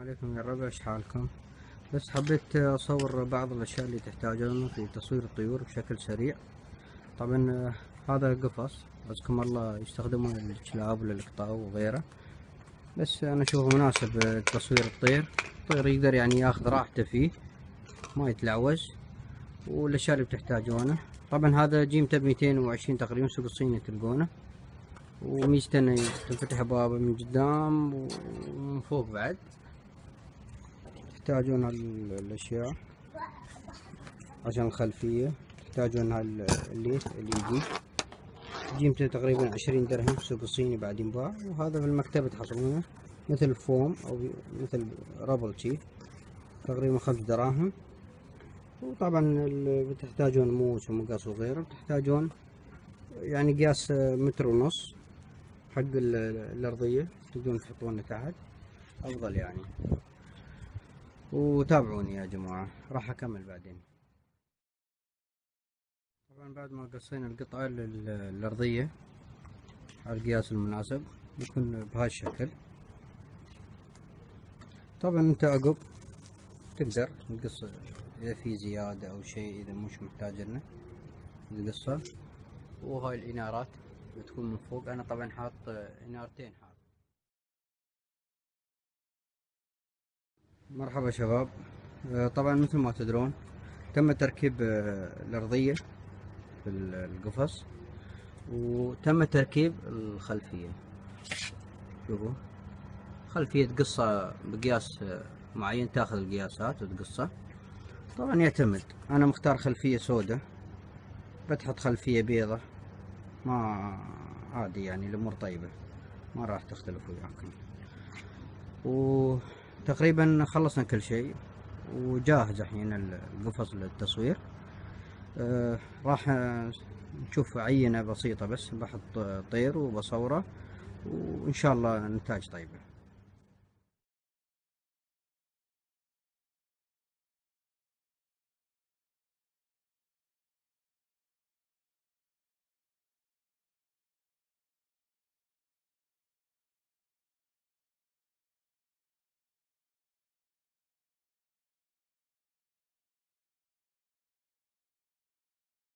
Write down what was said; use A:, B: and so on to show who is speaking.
A: عليكم يا الربع، ايش حالكم؟ بس حبيت اصور بعض الاشياء اللي تحتاجونها في تصوير الطيور بشكل سريع. طبعا هذا قفص عزكم الله يستخدمون للكلاب وللقطاو وغيره، بس انا اشوفه مناسب لتصوير الطير. الطير يقدر يعني ياخذ راحته فيه، ما يتلعوج. والاشياء اللي بتحتاجونه طبعا هذا قيمته ب220 تقريبا، سوق الصيني تلقونه. وميزته انه تنفتح ابوابه من قدام ومن فوق بعد. تحتاجون هالاشياء عشان الخلفية، تحتاجون الليث اللي قيمته تقريبا 20 درهم، سوق الصيني بعد ينباع. وهذا في المكتبة تحصلونه مثل فوم او مثل رابل شي، تقريبا 5 دراهم. وطبعا بتحتاجون موس ومقص وغيره. بتحتاجون يعني قياس 1.5 متر حق الارضية، تقدرون تحطونه تحت افضل يعني. وتابعوني يا جماعة، راح اكمل بعدين. طبعا بعد ما قصينا القطعة الأرضية على القياس المناسب يكون بهالشكل. طبعا انت عقب تقدر تقص اذا في زيادة او شيء، اذا مش محتاج لنا تقصه. وهاي الانارات بتكون من فوق، انا طبعا حاط انارتين حاط. مرحبا شباب. طبعا مثل ما تدرون تم تركيب الأرضية في القفص، وتم تركيب الخلفية. شوفوا خلفية تقصه بقياس معين، تاخذ القياسات وتقصه. طبعا يعتمد، انا مختار خلفية سوداء، بتحط خلفية بيضة، ما عادي يعني الامور طيبة، ما راح تختلف وياكم. وتقريبا خلصنا كل شيء وجاهز الحين القفص للتصوير. راح نشوف عينة بسيطة، بس بحط طير وبصوره، وان شاء الله نتائج طيبة.